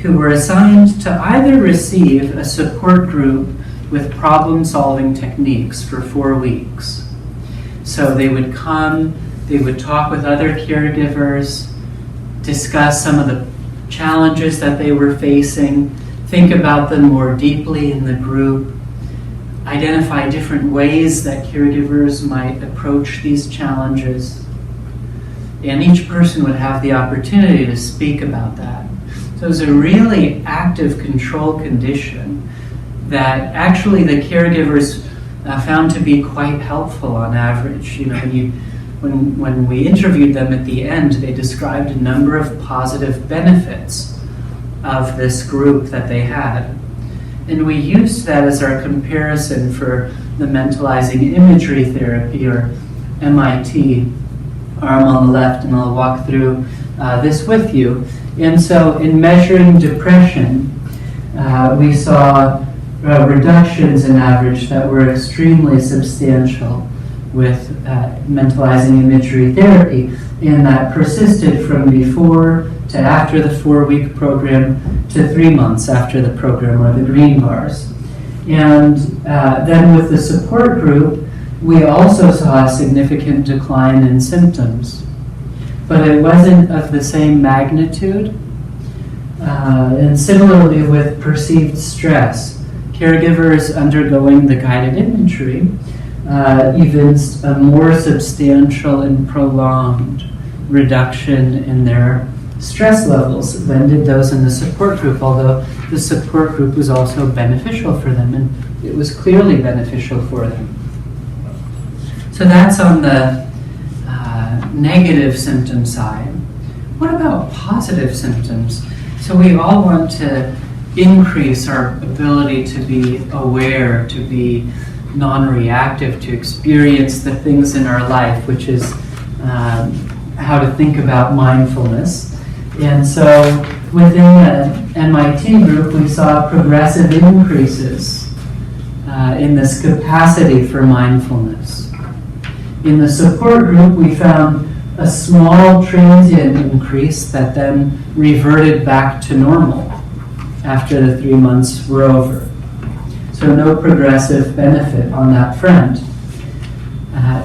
who were assigned to either receive a support group with problem-solving techniques for 4 weeks. So they would come, they would talk with other caregivers, discuss some of the challenges that they were facing, think about them more deeply in the group, identify different ways that caregivers might approach these challenges. And each person would have the opportunity to speak about that. So it was a really active control condition that actually the caregivers found to be quite helpful on average. You know, when we interviewed them at the end, they described a number of positive benefits of this group that they had. And we used that as our comparison for the mentalizing imagery therapy, or MIT, arm on the left, and I'll walk through this with you. And so in measuring depression, we saw reductions in average that were extremely substantial with mentalizing imagery therapy, and that persisted from before to after the 4-week program to 3 months after the program, or the green bars. And then with the support group, we also saw a significant decline in symptoms, but it wasn't of the same magnitude. And similarly with perceived stress, caregivers undergoing the guided imagery evinced a more substantial and prolonged reduction in their stress levels than did those in the support group, although the support group was also beneficial for them, and it was clearly beneficial for them. So that's on the negative symptom side. What about positive symptoms? So we all want to increase our ability to be aware, to be non-reactive, to experience the things in our life, which is how to think about mindfulness. And so within the MIT group, we saw progressive increases in this capacity for mindfulness. In the support group, we found a small transient increase that then reverted back to normal after the 3 months were over. So no progressive benefit on that front.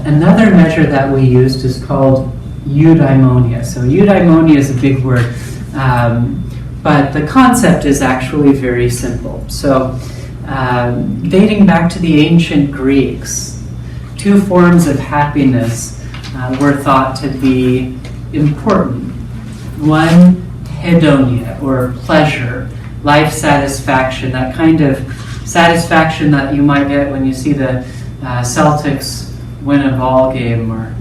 Another measure that we used is called eudaimonia. So eudaimonia is a big word, but the concept is actually very simple. So dating back to the ancient Greeks, 2 forms of happiness were thought to be important. One, hedonia, or pleasure, life satisfaction, that kind of satisfaction that you might get when you see the Celtics win a ball game, or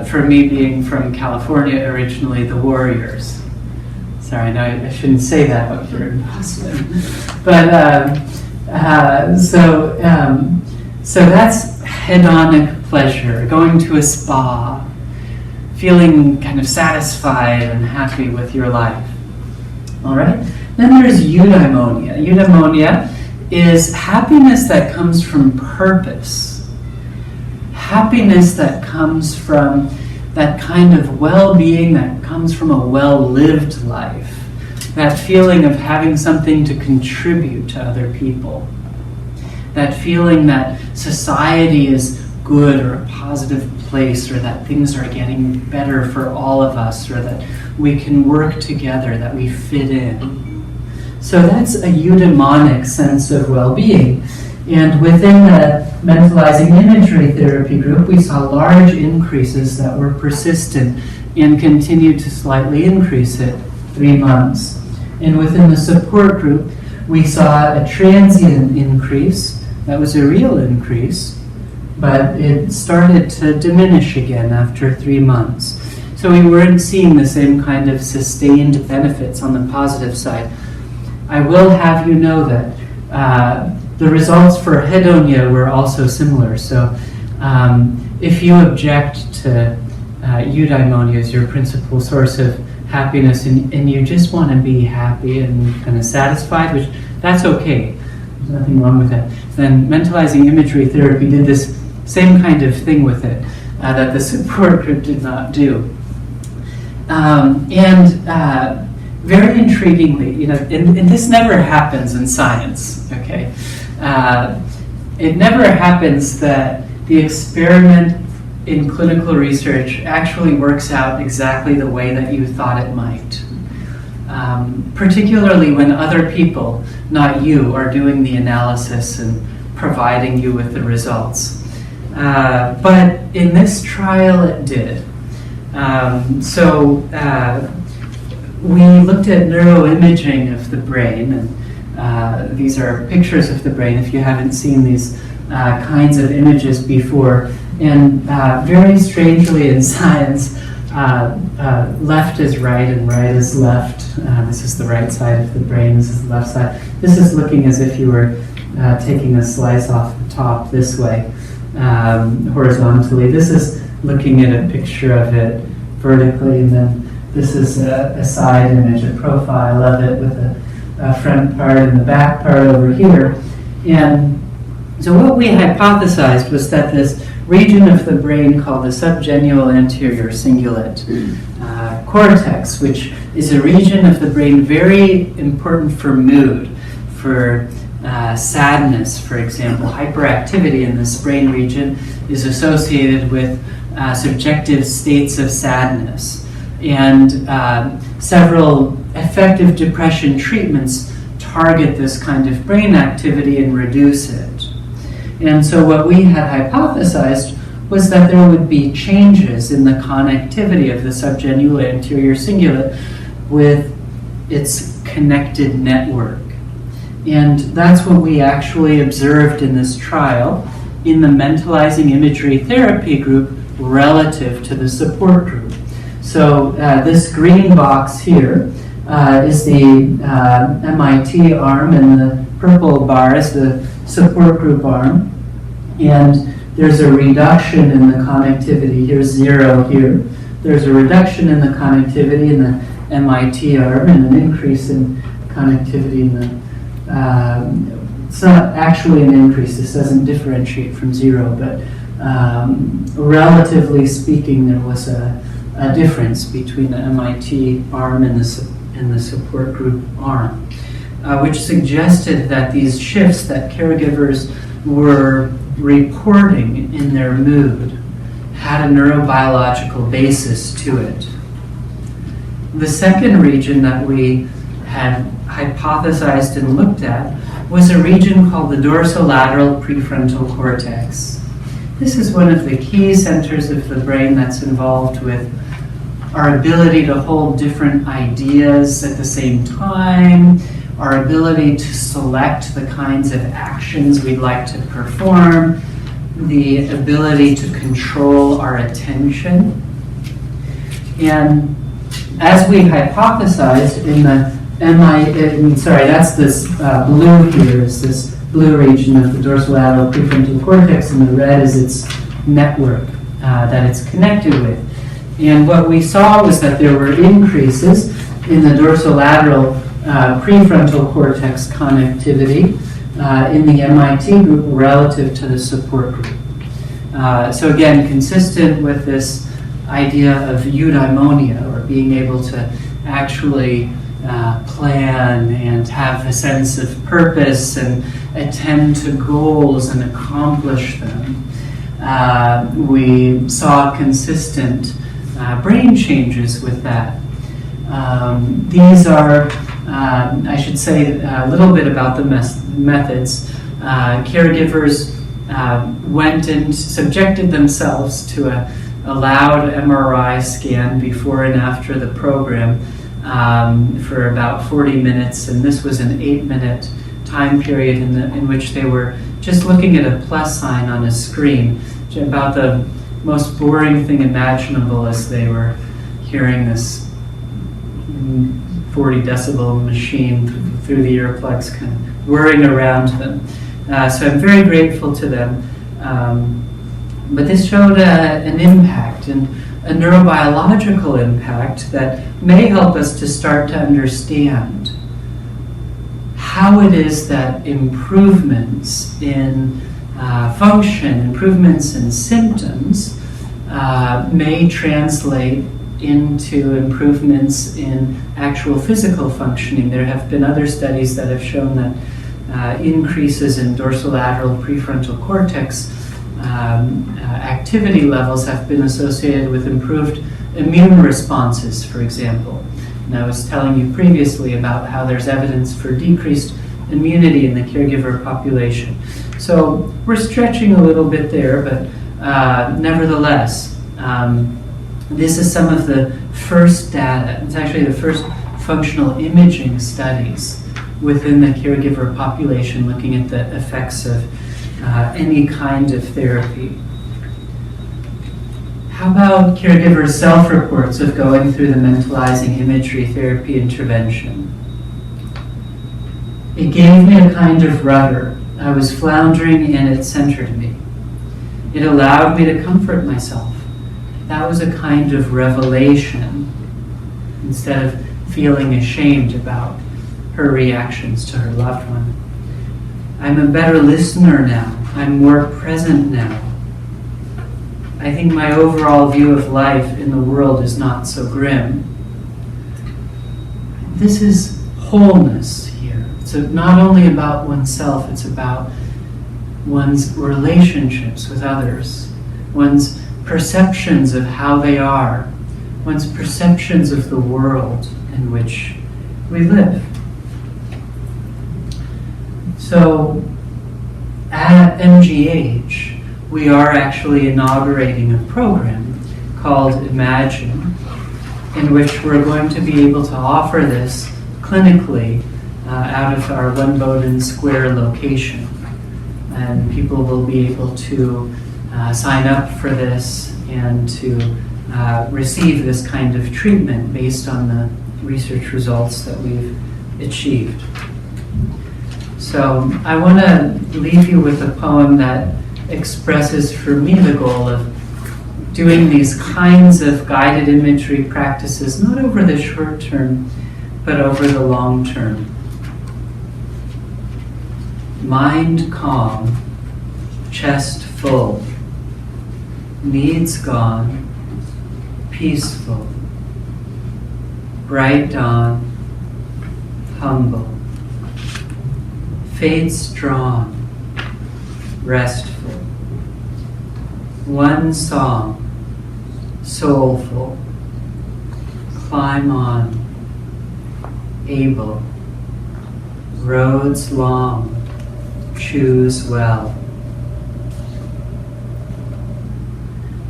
for me being from California originally, the Warriors. Sorry, no, I shouldn't say that up here in Boston. But so that's hedonic pleasure, going to a spa, feeling kind of satisfied and happy with your life. All right? Then there's eudaimonia. Eudaimonia is happiness that comes from purpose. Happiness that comes from that kind of well-being that comes from a well-lived life. That feeling of having something to contribute to other people. That feeling that society is good or a positive place, or that things are getting better for all of us, or that we can work together, that we fit in. So that's a eudaimonic sense of well-being. And within the mentalizing imagery therapy group, we saw large increases that were persistent and continued to slightly increase at 3 months. And within the support group, we saw a transient increase. That was a real increase, but it started to diminish again after 3 months. So we weren't seeing the same kind of sustained benefits on the positive side. I will have you know that the results for hedonia were also similar. So if you object to eudaimonia as your principal source of happiness, and you just want to be happy and kind of satisfied, which that's okay, there's nothing wrong with that, then mentalizing imagery therapy did this same kind of thing with it that the support group did not do. very intriguingly, and this never happens in science, okay? It never happens that the experiment in clinical research actually works out exactly the way that you thought it might. Particularly when other people, not you, are doing the analysis and providing you with the results. But in this trial it did. We looked at neuroimaging of the brain, and these are pictures of the brain if you haven't seen these kinds of images before. And very strangely in science, left is right and right is left. This is the right side of the brain, this is the left side. This is looking as if you were taking a slice off the top this way, horizontally. This is looking at a picture of it vertically, and then this is a side image, a profile of it with a front part and the back part over here. And so what we hypothesized was that this region of the brain called the subgenual anterior cingulate cortex, which is a region of the brain very important for mood, for sadness, for example. Hyperactivity in this brain region is associated with subjective states of sadness. And several effective depression treatments target this kind of brain activity and reduce it. And so what we had hypothesized was that there would be changes in the connectivity of the subgenual anterior cingulate with its connected network. And that's what we actually observed in this trial in the mentalizing imagery therapy group relative to the support group. So this green box here is the MIT arm, and the purple bar is the support group arm. And there's a reduction in the connectivity. Here's 0 here. There's a reduction in the connectivity in the MIT arm and an increase in connectivity in the... it's not actually an increase. This doesn't differentiate from 0, but relatively speaking, there was a difference between the MIT arm and the support group arm, which suggested that these shifts that caregivers were reporting in their mood had a neurobiological basis to it. The second region that we had hypothesized and looked at was a region called the dorsolateral prefrontal cortex. This is one of the key centers of the brain that's involved with our ability to hold different ideas at the same time, our ability to select the kinds of actions we'd like to perform, the ability to control our attention. And as we hypothesized in the that's this blue here, is this blue region of the dorsolateral prefrontal cortex, and the red is its network that it's connected with. And what we saw was that there were increases in the dorsolateral prefrontal cortex connectivity in the MIT group relative to the support group. So again, consistent with this idea of eudaimonia, or being able to actually plan and have a sense of purpose and attend to goals and accomplish them. We saw consistent brain changes with that. These are, I should say a little bit about the methods. Caregivers went and subjected themselves to a loud MRI scan before and after the program for about 40 minutes, and this was an 8-minute time period in which they were just looking at a plus sign on a screen, about the most boring thing imaginable, as they were hearing this 40 decibel machine through the earplugs kind of whirring around them. So I'm very grateful to them. But this showed an impact, and a neurobiological impact that may help us to start to understand how it is that improvements in function, improvements in symptoms may translate into improvements in actual physical functioning. There have been other studies that have shown that increases in dorsolateral prefrontal cortex activity levels have been associated with improved immune responses, for example. And I was telling you previously about how there's evidence for decreased immunity in the caregiver population. So we're stretching a little bit there, but nevertheless, this is some of the first data. It's actually the first functional imaging studies within the caregiver population looking at the effects of any kind of therapy. How about caregiver self-reports of going through the mentalizing imagery therapy intervention? It gave me a kind of rudder. I was floundering and it centered me. It allowed me to comfort myself. That was a kind of revelation, instead of feeling ashamed about her reactions to her loved one. I'm a better listener now. I'm more present now. I think my overall view of life in the world is not so grim. This is wholeness here. It's not only about oneself, it's about one's relationships with others, one's perceptions of how they are, one's perceptions of the world in which we live. So at MGH, we are actually inaugurating a program called Imagine, in which we're going to be able to offer this clinically out of our One Bowdoin Square location. And people will be able to sign up for this and to receive this kind of treatment based on the research results that we've achieved. So I want to leave you with a poem that expresses for me the goal of doing these kinds of guided imagery practices, not over the short term, but over the long term. Mind calm, chest full, needs gone, peaceful, bright dawn, humble, fates drawn, restful, one song, soulful, climb on, able, roads long, choose well.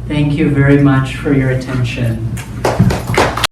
Thank you very much for your attention.